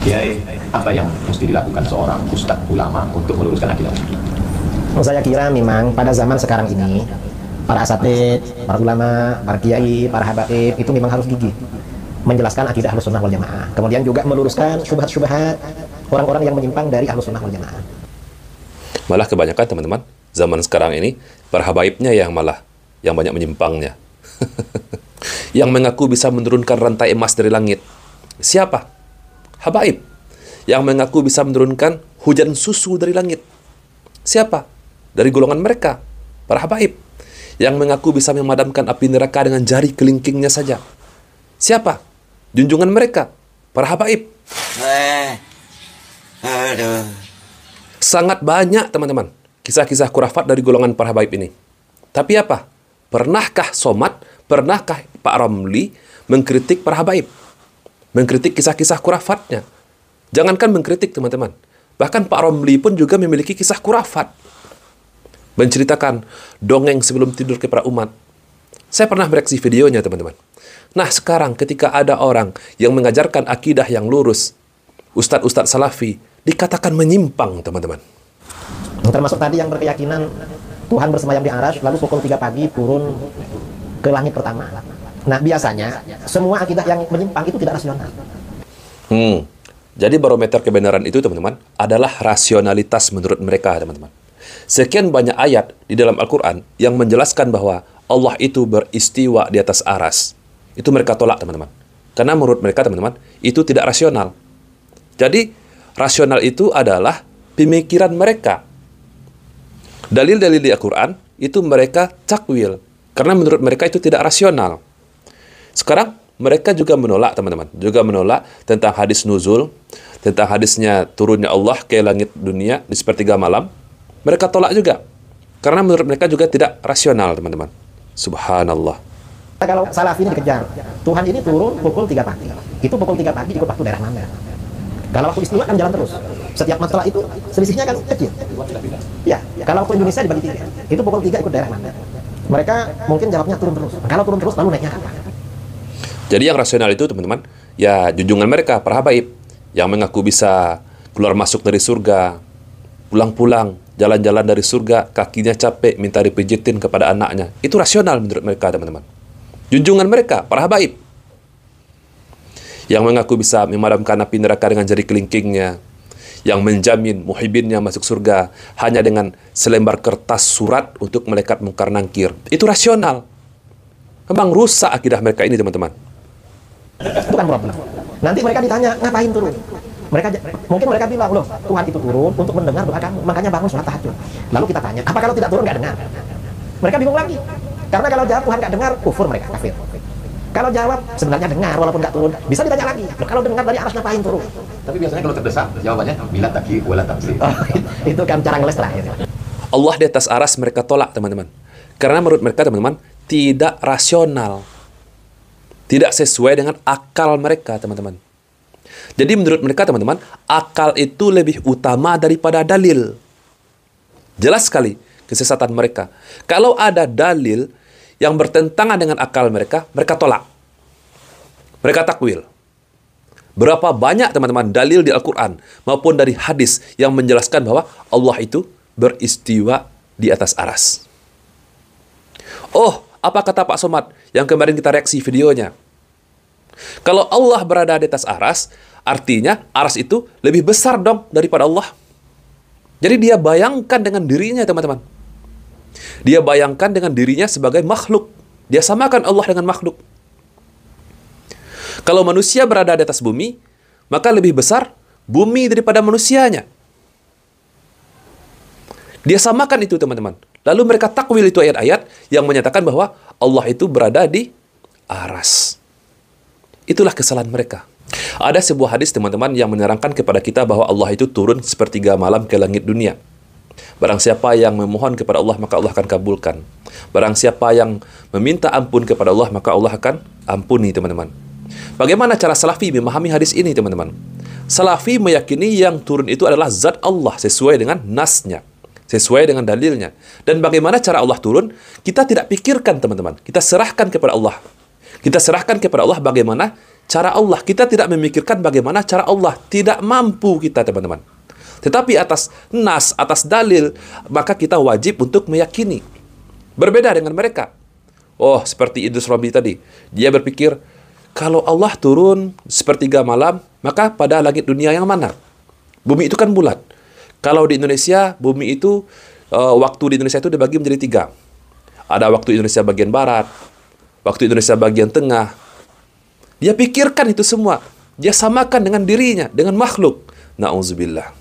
Kiai, apa yang mesti dilakukan seorang ustadz ulama untuk meluruskan akidah? Saya kira memang pada zaman sekarang ini para asatid, para ulama, para kiai, para habaib itu memang harus gigih menjelaskan akidah Ahlus Sunnah wal Jamaah. Kemudian juga meluruskan syubhat-syubhat orang-orang yang menyimpang dari Ahlus Sunnah wal Jamaah. Malah kebanyakan teman-teman zaman sekarang ini para habaibnya yang banyak menyimpangnya. Yang mengaku bisa menurunkan rantai emas dari langit. Siapa? Habaib. Yang mengaku bisa menurunkan hujan susu dari langit. Siapa? Dari golongan mereka, para habaib. Yang mengaku bisa memadamkan api neraka dengan jari kelingkingnya saja. Siapa? Junjungan mereka, para habaib. Sangat banyak teman-teman kisah-kisah khurafat dari golongan para habaib ini. Tapi apa? Pernahkah Somad, pernahkah Pak Ramli mengkritik para habaib? Mengkritik kisah-kisah khurafatnya? Jangankan mengkritik teman-teman. Bahkan Pak Ramli pun juga memiliki kisah khurafat. Menceritakan dongeng sebelum tidur kepada umat. Saya pernah bereaksi videonya teman-teman. Nah sekarang ketika ada orang yang mengajarkan akidah yang lurus, ustadz-ustadz salafi, dikatakan menyimpang teman-teman. Termasuk tadi yang berkeyakinan Tuhan bersemayam di arsy lalu pukul 3 pagi turun ke langit pertama. Nah biasanya semua akidah yang menyimpang itu tidak rasional. Jadi barometer kebenaran itu teman-teman adalah rasionalitas menurut mereka teman-teman. Sekian banyak ayat di dalam Al-Quran yang menjelaskan bahwa Allah itu beristiwa di atas aras. Itu mereka tolak teman-teman. Karena menurut mereka teman-teman itu tidak rasional. Jadi rasional itu adalah pemikiran mereka. Dalil-dalil di Al-Quran itu mereka takwil. Karena menurut mereka itu tidak rasional. Sekarang mereka juga menolak teman-teman. Juga menolak tentang hadis nuzul. Tentang hadisnya turunnya Allah ke langit dunia di sepertiga malam. Mereka tolak juga. Karena menurut mereka juga tidak rasional teman-teman. Subhanallah. Kalau salafi ini dikejar, Tuhan ini turun pukul 3 pagi. Itu pukul 3 pagi ikut waktu daerah mana? Kalau waktu istiwa kan jalan terus. Setiap masalah itu selisihnya kan kecil. Ya, kalau waktu Indonesia dibagi 3. Itu pukul 3 ikut daerah mana? Mereka mungkin jawabnya turun terus. Kalau turun terus lalu naiknya kapan? Jadi yang rasional itu teman-teman, ya junjungan mereka, para habaib, yang mengaku bisa keluar masuk dari surga, pulang-pulang, jalan-jalan dari surga, kakinya capek, minta dipijitin kepada anaknya. Itu rasional menurut mereka teman-teman. Junjungan mereka, para habaib, yang mengaku bisa memadamkan api neraka dengan jari kelingkingnya, yang menjamin muhibinnya masuk surga hanya dengan selembar kertas surat untuk malaikat mungkar nangkir. Itu rasional. Memang rusak akidah mereka ini teman-teman. Itu kan problem. Nanti mereka ditanya, ngapain turun? Mungkin mereka bilang, loh Tuhan itu turun untuk mendengar doa kamu, makanya bangun sholat tahajud. Lalu kita tanya, apa kalau tidak turun nggak dengar? Mereka bingung lagi. Karena kalau jawab Tuhan nggak dengar, kufur mereka, kafir. Kalau jawab sebenarnya dengar walaupun nggak turun, bisa ditanya lagi. Loh, kalau dengar dari aras ngapain turun? Tapi biasanya kalau terdesak, jawabannya bila taki wala taksi. Itu kan cara ngeles terakhir. Allah di atas aras mereka tolak teman-teman. Karena menurut mereka teman-teman tidak rasional. Tidak sesuai dengan akal mereka teman-teman. Jadi menurut mereka teman-teman, akal itu lebih utama daripada dalil. Jelas sekali kesesatan mereka. Kalau ada dalil yang bertentangan dengan akal mereka, mereka tolak. Mereka takwil. Berapa banyak teman-teman dalil di Al-Quran maupun dari hadis yang menjelaskan bahwa Allah itu beristiwa di atas aras. Oh, apa kata Pak Somad yang kemarin kita reaksi videonya? Kalau Allah berada di atas aras, artinya aras itu lebih besar dong daripada Allah. Jadi dia bayangkan dengan dirinya teman-teman. Dia bayangkan dengan dirinya sebagai makhluk. Dia samakan Allah dengan makhluk. Kalau manusia berada di atas bumi, maka lebih besar bumi daripada manusianya. Dia samakan itu teman-teman. Lalu mereka takwil itu ayat-ayat yang menyatakan bahwa Allah itu berada di aras. Itulah kesalahan mereka. Ada sebuah hadis teman-teman yang menerangkan kepada kita bahwa Allah itu turun sepertiga malam ke langit dunia. Barang siapa yang memohon kepada Allah, maka Allah akan kabulkan. Barang siapa yang meminta ampun kepada Allah, maka Allah akan ampuni teman-teman. Bagaimana cara Salafi memahami hadis ini teman-teman? Salafi meyakini yang turun itu adalah zat Allah sesuai dengan nasnya, sesuai dengan dalilnya. Dan bagaimana cara Allah turun, kita tidak pikirkan teman-teman. Kita serahkan kepada Allah. Kita serahkan kepada Allah bagaimana cara Allah. Kita tidak memikirkan bagaimana cara Allah. Tidak mampu kita, teman-teman. Tetapi atas nas, atas dalil, maka kita wajib untuk meyakini. Berbeda dengan mereka. Oh, seperti Idrus Romli tadi. Dia berpikir, kalau Allah turun sepertiga malam, maka pada langit dunia yang mana? Bumi itu kan bulat. Kalau di Indonesia, bumi itu, waktu di Indonesia itu dibagi menjadi 3. Ada waktu Indonesia bagian barat, waktu Indonesia bagian tengah. Dia pikirkan itu semua. Dia samakan dengan dirinya, dengan makhluk. Na'udzubillah.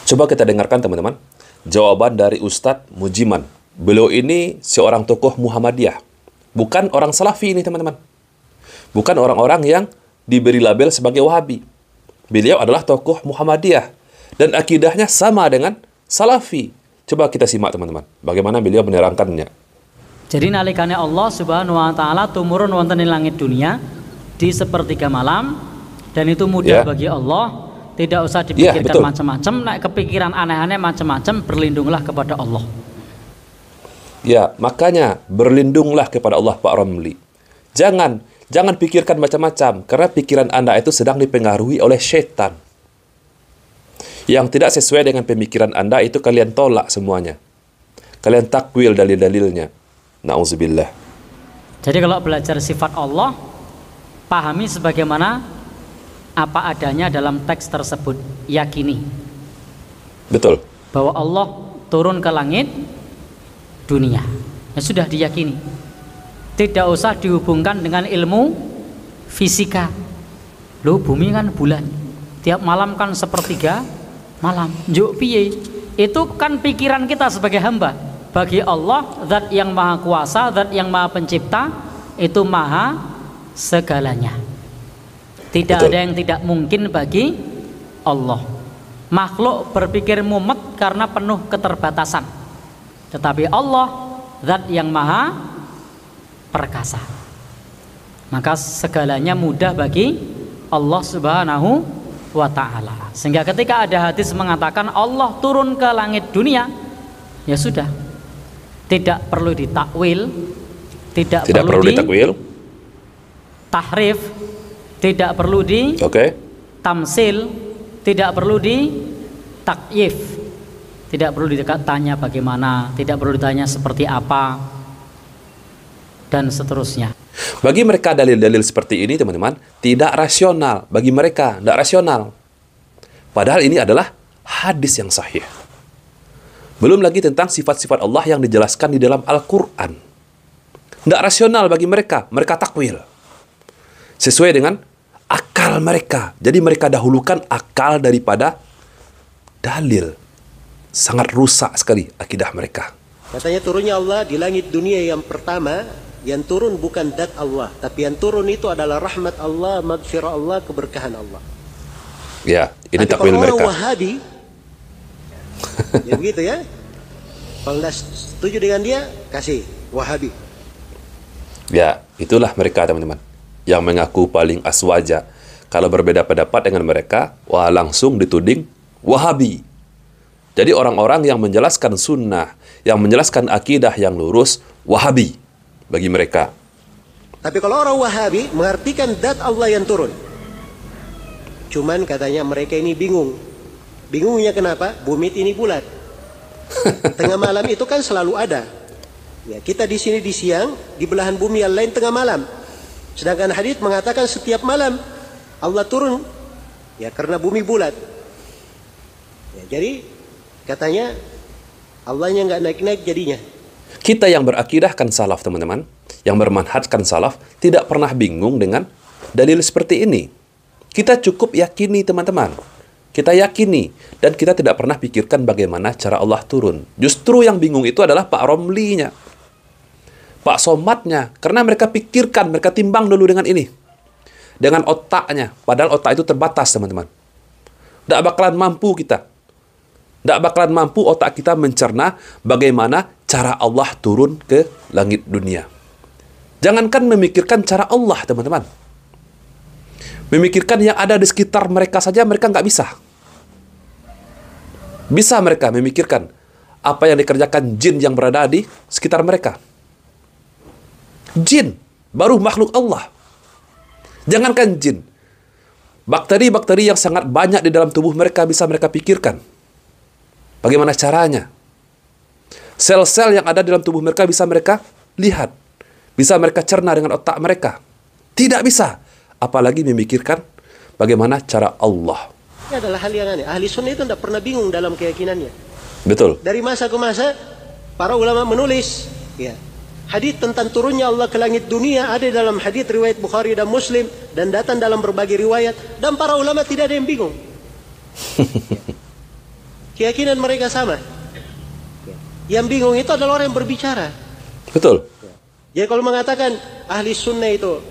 Coba kita dengarkan, teman-teman, jawaban dari Ustadz Mujiman. Beliau ini seorang tokoh Muhammadiyah. Bukan orang Salafi ini, teman-teman. Bukan orang-orang yang diberi label sebagai Wahabi. Beliau adalah tokoh Muhammadiyah. Dan akidahnya sama dengan Salafi. Coba kita simak, teman-teman, bagaimana beliau menerangkannya. Jadi nalikane Allah Subhanahu wa taala tumurun wonten ing langit dunia di sepertiga malam, dan itu mudah bagi Allah, tidak usah dipikirkan macam-macam. Nek kepikiran aneh-aneh macam-macam, berlindunglah kepada Allah. Ya, makanya berlindunglah kepada Allah, Pak Romli. Jangan pikirkan macam-macam, karena pikiran Anda itu sedang dipengaruhi oleh syaitan. Yang tidak sesuai dengan pemikiran Anda itu kalian tolak semuanya. Kalian takwil dalil-dalilnya. Na'udzubillah. Jadi kalau belajar sifat Allah, pahami sebagaimana apa adanya dalam teks tersebut. Yakini. Betul. Bahwa Allah turun ke langit dunia. Ya sudah diyakini. Tidak usah dihubungkan dengan ilmu fisika. Loh, bumi kan bulan. Tiap malam kan sepertiga malam. Njuk piye? Itu kan pikiran kita sebagai hamba. Bagi Allah, zat yang maha kuasa, zat yang maha pencipta, itu maha segalanya. Tidak ada yang tidak mungkin bagi Allah. Makhluk berpikir mumet karena penuh keterbatasan. Tetapi Allah, zat yang maha perkasa. Maka segalanya mudah bagi Allah Subhanahu wa ta'ala. Sehingga ketika ada hadis mengatakan Allah turun ke langit dunia, ya sudah, tidak perlu ditakwil, tidak perlu ditakwil, tahrif, tidak perlu di tamsil, tidak perlu di takyif, tidak perlu ditanya bagaimana, tidak perlu ditanya seperti apa, dan seterusnya. Bagi mereka dalil-dalil seperti ini, teman-teman, tidak rasional. Bagi mereka tidak rasional. Padahal ini adalah hadis yang sahih. Belum lagi tentang sifat-sifat Allah yang dijelaskan di dalam Al-Quran. Tidak rasional bagi mereka. Mereka takwil sesuai dengan akal mereka. Jadi mereka dahulukan akal daripada dalil. Sangat rusak sekali akidah mereka. Katanya turunnya Allah di langit dunia yang pertama, yang turun bukan dat Allah, tapi yang turun itu adalah rahmat Allah, maghfirah Allah, keberkahan Allah. Ya, ini takwil mereka. Kalau Wahabi, ya begitu ya. Kalau tidak setuju dengan dia, kasih Wahabi. Ya, itulah mereka, teman-teman, yang mengaku paling aswaja. Kalau berbeda pendapat dengan mereka, wah, langsung dituding Wahabi. Jadi orang-orang yang menjelaskan sunnah, yang menjelaskan akidah yang lurus, Wahabi bagi mereka. Tapi kalau orang Wahabi mengartikan dat Allah yang turun, cuman katanya mereka ini bingung. Bingungnya kenapa? Bumi ini bulat. Tengah malam itu kan selalu ada. Ya, kita di sini di siang, di belahan bumi yang lain tengah malam. Sedangkan hadits mengatakan setiap malam Allah turun. Ya, karena bumi bulat. Ya, jadi katanya Allahnya nggak naik-naik jadinya. Kita yang berakidahkan salaf, teman-teman, yang bermanhajkan salaf, tidak pernah bingung dengan dalil seperti ini. Kita cukup yakini, teman-teman. Kita yakini, dan kita tidak pernah pikirkan bagaimana cara Allah turun. Justru yang bingung itu adalah Pak Romlinya, Pak Somadnya, karena mereka pikirkan, mereka timbang dulu dengan ini, dengan otaknya, padahal otak itu terbatas, teman-teman. Tidak bakalan mampu kita. Tidak bakalan mampu otak kita mencerna bagaimana cara Allah turun ke langit dunia. Jangankan memikirkan cara Allah, teman-teman. Memikirkan yang ada di sekitar mereka saja, mereka nggak bisa. Bisa mereka memikirkan apa yang dikerjakan jin yang berada di sekitar mereka. Jin, baru makhluk Allah. Jangankan jin, bakteri-bakteri yang sangat banyak di dalam tubuh mereka bisa mereka pikirkan. Bagaimana caranya? Sel-sel yang ada dalam tubuh mereka bisa mereka lihat. Bisa mereka cerna dengan otak mereka. Tidak bisa. Apalagi memikirkan bagaimana cara Allah. Ini adalah hal yang aneh. Ahli sunnah itu tidak pernah bingung dalam keyakinannya. Betul. Dari masa ke masa, para ulama menulis, ya, hadits tentang turunnya Allah ke langit dunia ada dalam hadits riwayat Bukhari dan Muslim dan datang dalam berbagai riwayat, dan para ulama tidak ada yang bingung. Keyakinan mereka sama. Yang bingung itu adalah orang yang berbicara. Betul. Jadi kalau mengatakan ahli sunnah itu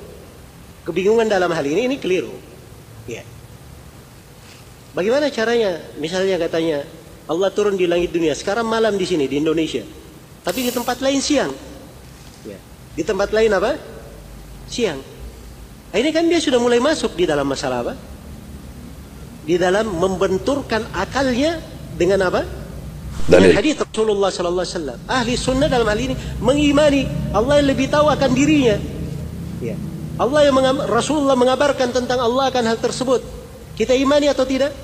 kebingungan dalam hal ini keliru. Ya. Bagaimana caranya? Misalnya katanya Allah turun di langit dunia. Sekarang malam di sini di Indonesia. Tapi di tempat lain siang. Ya. Di tempat lain apa? Siang. Nah, ini kan dia sudah mulai masuk di dalam masalah apa? Di dalam membenturkan akalnya dengan apa? Dengan hadis Rasulullah sallallahu alaihi wasallam. Ahli sunnah dalam hal ini mengimani Allah yang lebih tahu akan dirinya. Ya. Allah yang Rasulullah mengabarkan tentang Allah akan hal tersebut. Kita imani atau tidak?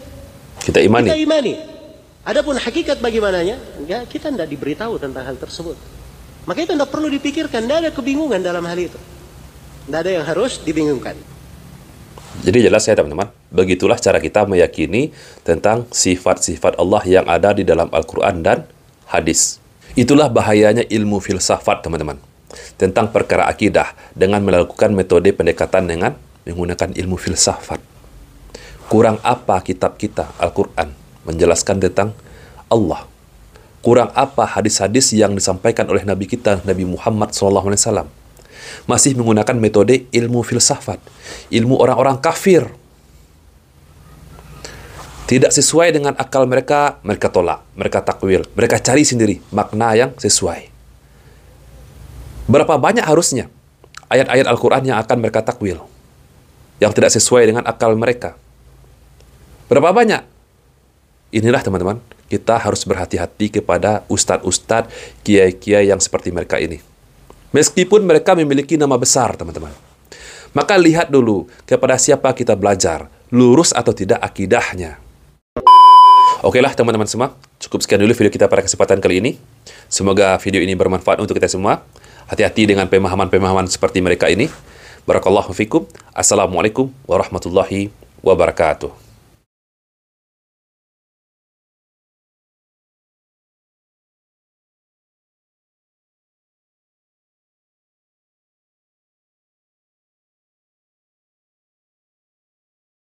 Kita imani. Kita imani. Adapun hakikat bagaimananya, enggak, kita tidak diberitahu tentang hal tersebut. Maka itu tidak perlu dipikirkan, tidak ada kebingungan dalam hal itu. Tidak ada yang harus dibingungkan. Jadi jelas ya teman-teman, begitulah cara kita meyakini tentang sifat-sifat Allah yang ada di dalam Al-Quran dan hadis. Itulah bahayanya ilmu filsafat teman-teman. Tentang perkara akidah dengan melakukan metode pendekatan dengan menggunakan ilmu filsafat. Kurang apa kitab kita, Al-Quran, menjelaskan tentang Allah? Kurang apa hadis-hadis yang disampaikan oleh Nabi kita, Nabi Muhammad SAW? Masih menggunakan metode ilmu filsafat, ilmu orang-orang kafir. Tidak sesuai dengan akal mereka, mereka tolak, mereka takwil, mereka cari sendiri makna yang sesuai. Berapa banyak harusnya ayat-ayat Al-Quran yang akan mereka takwil, yang tidak sesuai dengan akal mereka? Berapa banyak? Inilah teman-teman, kita harus berhati-hati kepada ustadz-ustadz, kiai-kiai yang seperti mereka ini. Meskipun mereka memiliki nama besar, teman-teman. Maka lihat dulu kepada siapa kita belajar, lurus atau tidak akidahnya. Okelah teman-teman semua, cukup sekian dulu video kita pada kesempatan kali ini. Semoga video ini bermanfaat untuk kita semua. Hati-hati dengan pemahaman-pemahaman seperti mereka ini. Barakallahu fikum. Assalamualaikum warahmatullahi wabarakatuh.